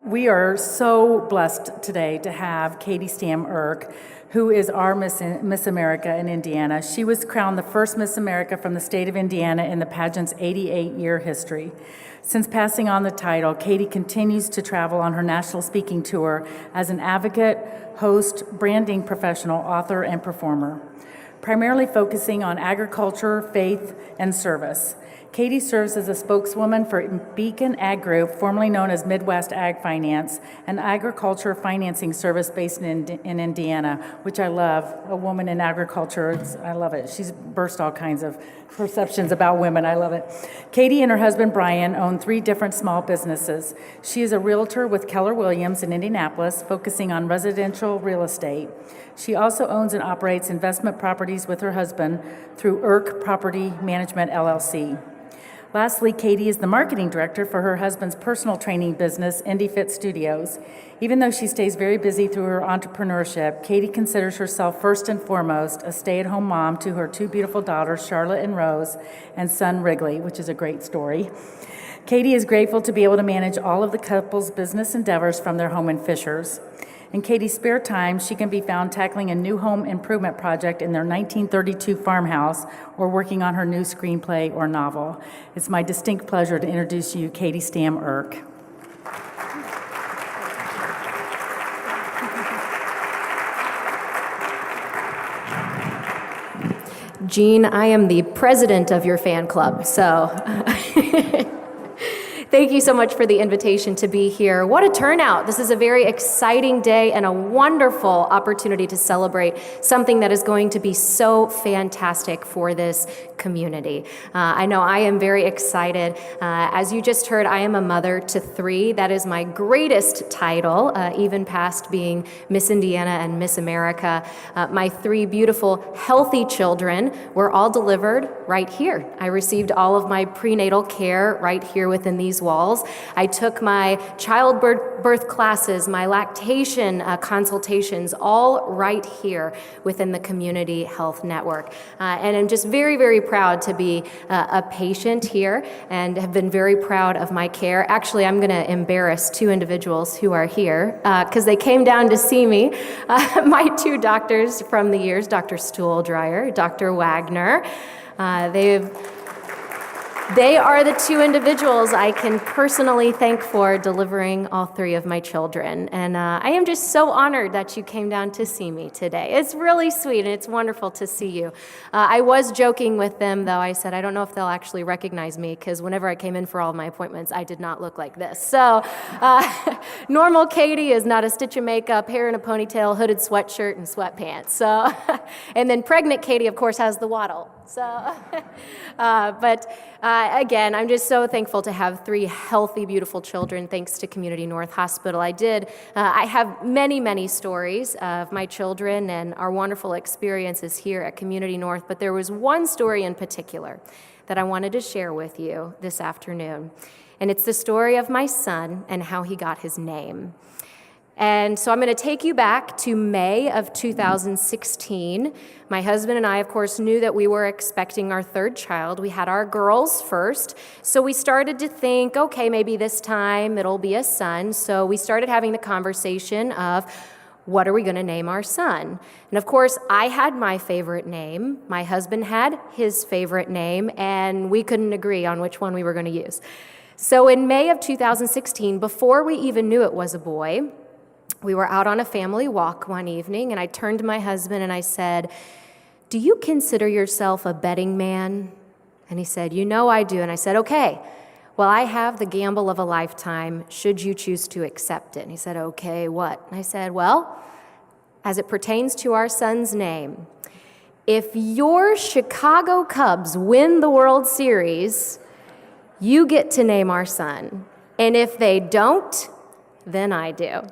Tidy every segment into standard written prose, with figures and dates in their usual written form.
We are so blessed today to have Katie Stam, who is our Miss America in Indiana. She was crowned the first Miss America from the state of Indiana in the pageant's 88-year history. Since passing on the title, Katie continues to travel on her national speaking tour as an advocate, host, branding professional, author, and performer, primarily focusing on agriculture, faith, and service. Katie serves as a spokeswoman for Beacon Ag Group, formerly known as Midwest Ag Finance, an agriculture financing service based in Indiana, which I love. A woman in agriculture, I love it. She's burst all kinds of perceptions about women. I love it. Katie and her husband, Brian, own 3 different small businesses. She is a realtor with Keller Williams in Indianapolis, focusing on residential real estate. She also owns and operates investment properties with her husband through Property Management, LLC. Lastly, Katie is the marketing director for her husband's personal training business, Indy Fit Studios. Even though she stays very busy through her entrepreneurship, Katie considers herself first and foremost a stay-at-home mom to her 2 beautiful daughters, Charlotte and Rose, and son Wrigley, which is a great story. Katie is grateful to be able to manage all of the couple's business endeavors from their home in Fishers. In Katie's spare time, she can be found tackling a new home improvement project in their 1932 farmhouse or working on her new screenplay or novel. It's my distinct pleasure to introduce you, Katie Stam. Jean, I am the president of your fan club, so thank you so much for the invitation to be here. What a turnout. This is a very exciting day and a wonderful opportunity to celebrate something that is going to be so fantastic for this community. I know I am very excited. As you just heard, I am a mother to 3. That is my greatest title, even past being Miss Indiana and Miss America. My 3 beautiful, healthy children were all delivered right here. I received all of my prenatal care right here within these walls. I took my childbirth classes, my lactation consultations, all right here within the Community Health Network. And I'm just very, very proud to be a patient here and have been very proud of my care. Actually, I'm going to embarrass 2 individuals who are here because they came down to see me. My 2 doctors from the years, Dr. Stuhldreher, Dr. Wagner. They are the 2 individuals I can personally thank for delivering all 3 of my children. And I am just so honored that you came down to see me today. It's really sweet and it's wonderful to see you. I was joking with them, though. I said, I don't know if they'll actually recognize me because whenever I came in for all of my appointments, I did not look like this. So normal Katie is not a stitch of makeup, hair in a ponytail, hooded sweatshirt, and sweatpants. So, and then pregnant Katie, of course, has the waddle. So, again, I'm just so thankful to have 3 healthy, beautiful children, thanks to Community North Hospital. I have many, many stories of my children and our wonderful experiences here at Community North, but there was one story in particular that I wanted to share with you this afternoon. And it's the story of my son and how he got his name. And so I'm going to take you back to May of 2016. My husband and I, of course, knew that we were expecting our 3rd child. We had our girls first. So we started to think, okay, maybe this time it'll be a son. So we started having the conversation of, what are we going to name our son? And of course, I had my favorite name. My husband had his favorite name, and we couldn't agree on which one we were going to use. So in May of 2016, before we even knew it was a boy, we were out on a family walk one evening, and I turned to my husband and I said, do you consider yourself a betting man? And he said, you know I do. And I said, okay, well, I have the gamble of a lifetime should you choose to accept it. And he said, okay, what? And I said, well, as it pertains to our son's name, if your Chicago Cubs win the World Series, you get to name our son. And if they don't, then I do.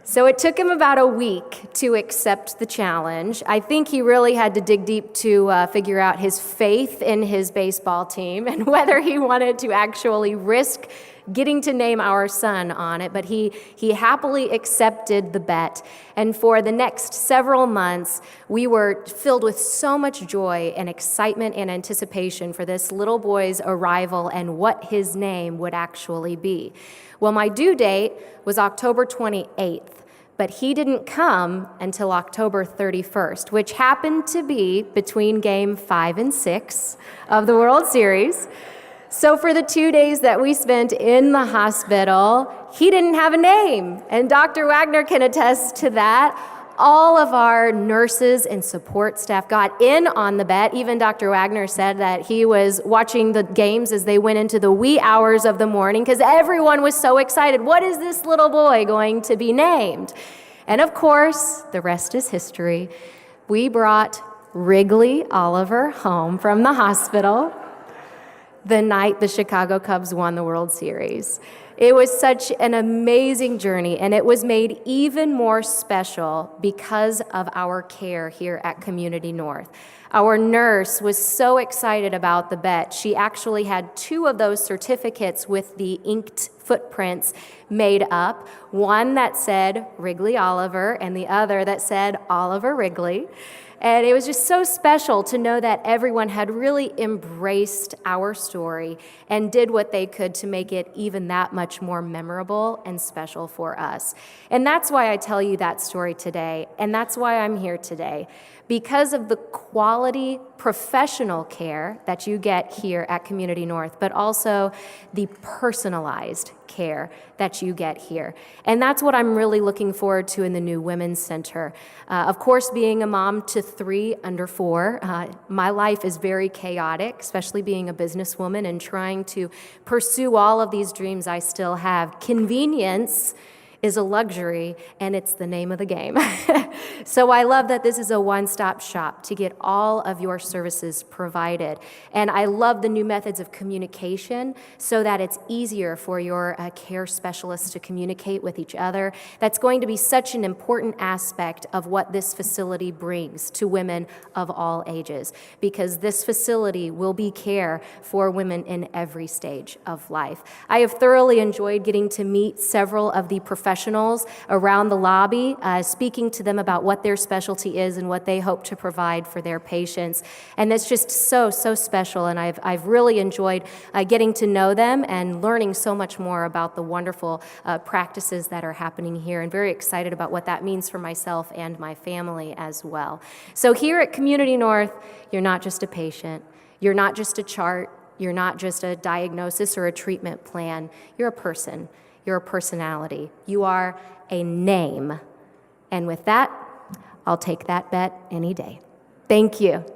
So it took him about a week to accept the challenge. I think he really had to dig deep to figure out his faith in his baseball team and whether he wanted to actually risk getting to name our son on it, but he happily accepted the bet. And for the next several months, we were filled with so much joy and excitement and anticipation for this little boy's arrival and what his name would actually be. Well, my due date was October 28th. But he didn't come until October 31st, which happened to be between game 5 and 6 of the World Series. So for the 2 days that we spent in the hospital, he didn't have a name. And Dr. Wagner can attest to that. All of our nurses and support staff got in on the bet. Even Dr. Wagner said that he was watching the games as they went into the wee hours of the morning because everyone was so excited. What is this little boy going to be named? And of course, the rest is history. We brought Wrigley Oliver home from the hospital the night the Chicago Cubs won the World Series. It was such an amazing journey, and it was made even more special because of our care here at Community North. Our nurse was so excited about the bet. She actually had 2 of those certificates with the inked footprints made up, one that said Wrigley Oliver and the other that said Oliver Wrigley. And it was just so special to know that everyone had really embraced our story and did what they could to make it even that much more memorable and special for us. And that's why I tell you that story today, and that's why I'm here today. Because of the quality professional care that you get here at Community North, but also the personalized care that you get here. And that's what I'm really looking forward to in the new Women's Center. Of course, being a mom to 3 under 4, my life is very chaotic, especially being a businesswoman and trying to pursue all of these dreams I still have. Convenience is a luxury, and it's the name of the game. So I love that this is a one-stop shop to get all of your services provided. And I love the new methods of communication so that it's easier for your care specialists to communicate with each other. That's going to be such an important aspect of what this facility brings to women of all ages, because this facility will be care for women in every stage of life. I have thoroughly enjoyed getting to meet several of the professionals around the lobby, speaking to them about what their specialty is and what they hope to provide for their patients. And that's just so special, and I've really enjoyed getting to know them and learning so much more about the wonderful practices that are happening here, and very excited about what that means for myself and my family as well. So here at Community North, you're not just a patient, you're not just a chart, you're not just a diagnosis or a treatment plan, you're a person. You're a personality. You are a name. And with that, I'll take that bet any day. Thank you.